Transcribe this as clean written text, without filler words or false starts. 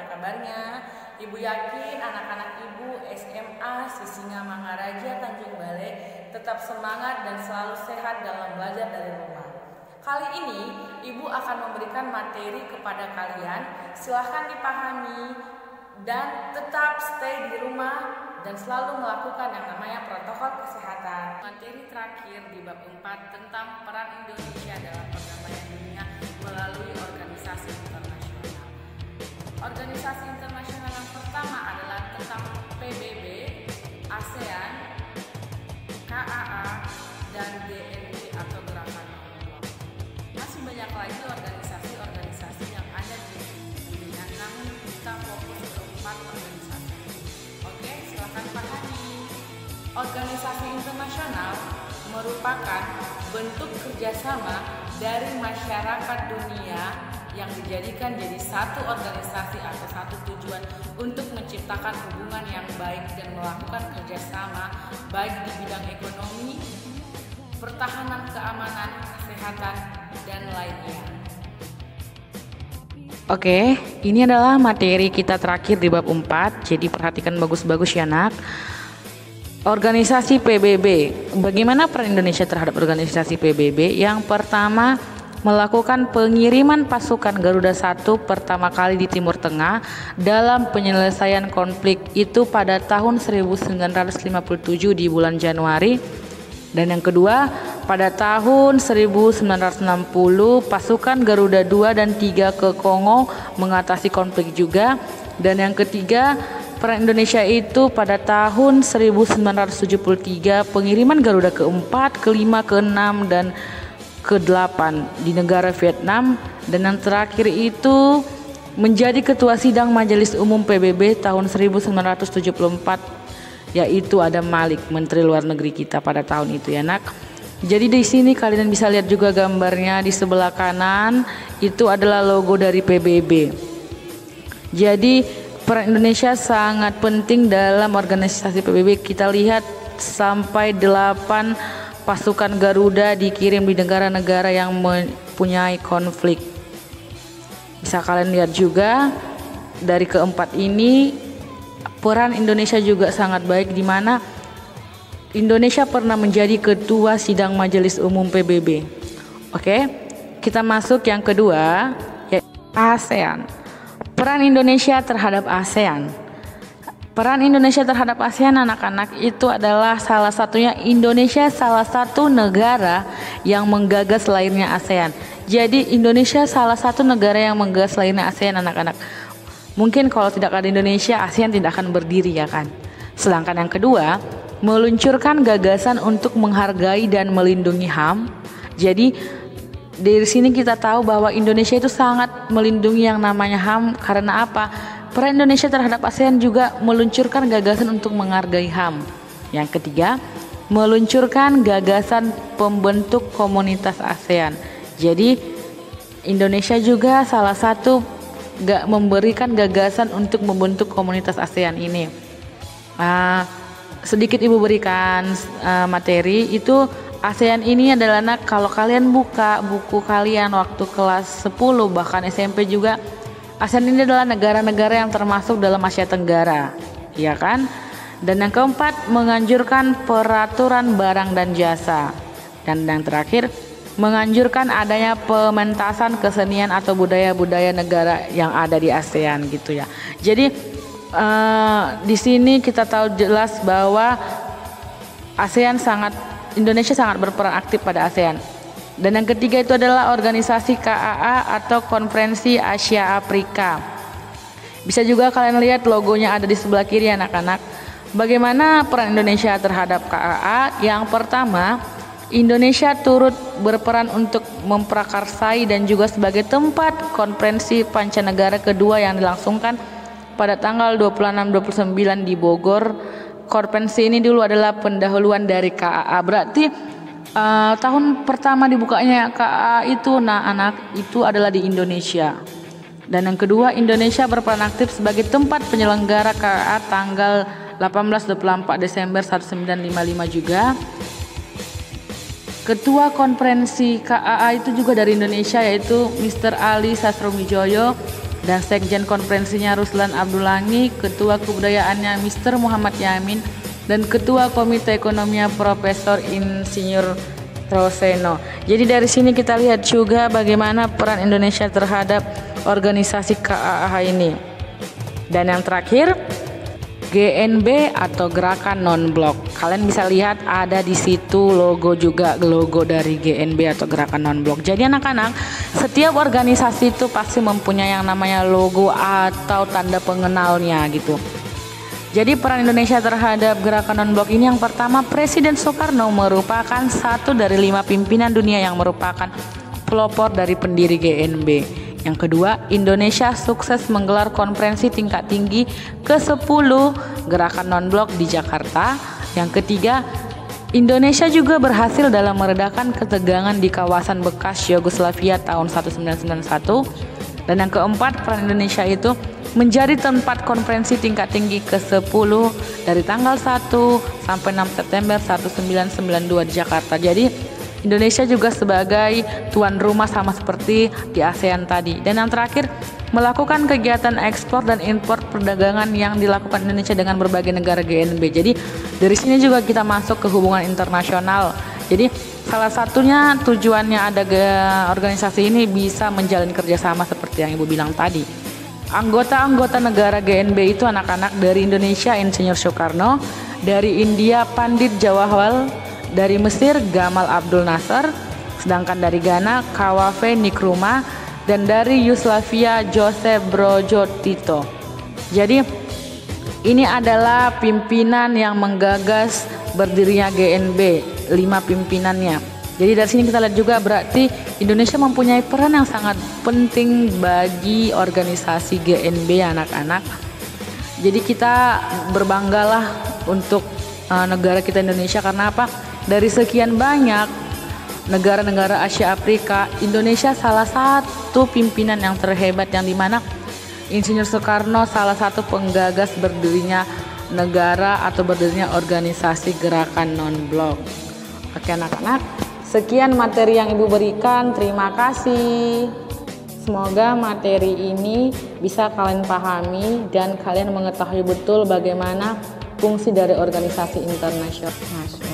bagaimana kabarnya? Ibu yakin anak-anak Ibu SMA Sisingamangaraja Tanjung Balai tetap semangat dan selalu sehat dalam belajar dari rumah. Kali ini Ibu akan memberikan materi kepada kalian. Silahkan dipahami dan tetap stay di rumah dan selalu melakukan yang namanya protokol kesehatan. Materi terakhir di bab 4 tentang peran Indonesia dalam perdamaian dunia melalui organisasi internasional. Organisasi internasional yang pertama adalah tentang PBB, ASEAN, KAA, dan GNB atau Gerakan Non-Blok. Masih banyak lagi organisasi-organisasi yang ada di dunia, namun kita fokus ke 4 organisasi. Oke, silakan pahami. Organisasi internasional merupakan bentuk kerjasama dari masyarakat dunia yang dijadikan jadi satu organisasi atau satu tujuan untuk menciptakan hubungan yang baik dan melakukan kerjasama baik di bidang ekonomi, pertahanan keamanan, kesehatan, dan lainnya. Oke, ini adalah materi kita terakhir di bab 4, jadi perhatikan bagus-bagus ya nak. Organisasi PBB, bagaimana peran Indonesia terhadap organisasi PBB? Yang pertama, melakukan pengiriman pasukan Garuda 1 pertama kali di Timur Tengah dalam penyelesaian konflik itu pada tahun 1957 di bulan Januari. Dan yang kedua, pada tahun 1960 pasukan Garuda 2 dan 3 ke Kongo mengatasi konflik juga. Dan yang ketiga, peran Indonesia itu pada tahun 1973 pengiriman Garuda ke-4, ke-5, ke-6 dan ke-8 di negara Vietnam. Dan yang terakhir itu menjadi ketua sidang Majelis Umum PBB tahun 1974, yaitu Adam Malik, Menteri Luar Negeri kita pada tahun itu ya nak. Jadi di sini kalian bisa lihat juga gambarnya di sebelah kanan itu adalah logo dari PBB. Jadi peran Indonesia sangat penting dalam organisasi PBB. Kita lihat sampai 8 pasukan Garuda dikirim di negara-negara yang mempunyai konflik. Bisa kalian lihat juga dari keempat ini peran Indonesia juga sangat baik, di mana Indonesia pernah menjadi ketua sidang Majelis Umum PBB. Oke, kita masuk yang kedua, yaitu ASEAN. Peran Indonesia terhadap ASEAN. Peran Indonesia terhadap ASEAN anak-anak itu adalah salah satunya Indonesia salah satu negara yang menggagas lahirnya ASEAN. Jadi Indonesia salah satu negara yang menggagas lahirnya ASEAN anak-anak. Mungkin kalau tidak ada Indonesia, ASEAN tidak akan berdiri ya kan. Sedangkan yang kedua, meluncurkan gagasan untuk menghargai dan melindungi HAM. Jadi dari sini kita tahu bahwa Indonesia itu sangat melindungi yang namanya HAM. Karena apa? Peran Indonesia terhadap ASEAN juga meluncurkan gagasan untuk menghargai HAM. Yang ketiga, meluncurkan gagasan pembentuk komunitas ASEAN. Jadi Indonesia juga salah satu memberikan gagasan untuk membentuk komunitas ASEAN ini. Sedikit Ibu berikan materi itu. ASEAN ini adalah nak, kalau kalian buka buku kalian waktu kelas 10 bahkan SMP juga, ASEAN ini adalah negara-negara yang termasuk dalam Asia Tenggara, ya kan? Dan yang keempat, menganjurkan peraturan barang dan jasa. Dan yang terakhir, menganjurkan adanya pementasan kesenian atau budaya-budaya negara yang ada di ASEAN gitu ya. Jadi di sini kita tahu jelas bahwa Indonesia sangat berperan aktif pada ASEAN. Dan yang ketiga itu adalah organisasi KAA atau Konferensi Asia Afrika. Bisa juga kalian lihat logonya ada di sebelah kiri anak-anak. Bagaimana peran Indonesia terhadap KAA? Yang pertama, Indonesia turut berperan untuk memprakarsai dan juga sebagai tempat konferensi pancanegara kedua yang dilangsungkan pada tanggal 26-29 di Bogor. Konferensi ini dulu adalah pendahuluan dari KAA. Berarti tahun pertama dibukanya KAA itu anak itu adalah di Indonesia. Dan yang kedua, Indonesia berperan aktif sebagai tempat penyelenggara KAA tanggal 18-24 Desember 1955 juga. Ketua konferensi KAA itu juga dari Indonesia, yaitu Mr. Ali Sastromijoyo. dan Sekjen Konferensinya Ruslan Abdullangi, Ketua Kebudayaannya Mr. Muhammad Yamin, dan Ketua Komite Ekonominya Profesor Insinyur Roseno. Jadi dari sini kita lihat juga bagaimana peran Indonesia terhadap organisasi KAAH ini. Dan yang terakhir, GNB atau Gerakan Non-Blok. Kalian bisa lihat ada di situ logo juga, logo dari GNB atau Gerakan Non-Blok. Jadi anak-anak, setiap organisasi itu pasti mempunyai yang namanya logo atau tanda pengenalnya gitu. Jadi peran Indonesia terhadap Gerakan Non-Blok ini, yang pertama, Presiden Soekarno merupakan satu dari 5 pimpinan dunia yang merupakan pelopor dari pendiri GNB. Yang kedua, Indonesia sukses menggelar konferensi tingkat tinggi ke-10 Gerakan Non-Blok di Jakarta. Yang ketiga, Indonesia juga berhasil dalam meredakan ketegangan di kawasan bekas Yugoslavia tahun 1991. Dan yang keempat, peran Indonesia itu menjadi tempat konferensi tingkat tinggi ke-10 dari tanggal 1 sampai 6 September 1992 di Jakarta. Jadi Indonesia juga sebagai tuan rumah sama seperti di ASEAN tadi. Dan yang terakhir, melakukan kegiatan ekspor dan impor perdagangan yang dilakukan Indonesia dengan berbagai negara GNB. Jadi dari sini juga kita masuk ke hubungan internasional. Jadi salah satunya tujuannya ada organisasi ini bisa menjalin kerjasama seperti yang Ibu bilang tadi. Anggota-anggota negara GNB itu anak-anak dari Indonesia Insinyur Soekarno, dari India Pandit Jawaharlal, dari Mesir Gamal Abdul Nasser, sedangkan dari Ghana Kawafe Nkrumah, dan dari Yugoslavia Joseph Brozo Tito. Jadi ini adalah pimpinan yang menggagas berdirinya GNB, 5 pimpinannya. Jadi dari sini kita lihat juga berarti Indonesia mempunyai peran yang sangat penting bagi organisasi GNB anak-anak. Jadi kita berbanggalah untuk negara kita Indonesia, karena apa? Dari sekian banyak negara-negara Asia Afrika, Indonesia salah satu pimpinan yang terhebat, yang dimana Insinyur Soekarno salah satu penggagas berdirinya negara atau berdirinya organisasi Gerakan Non-Blok. Oke anak-anak, sekian materi yang Ibu berikan, terima kasih. Semoga materi ini bisa kalian pahami dan kalian mengetahui betul bagaimana fungsi dari organisasi internasional.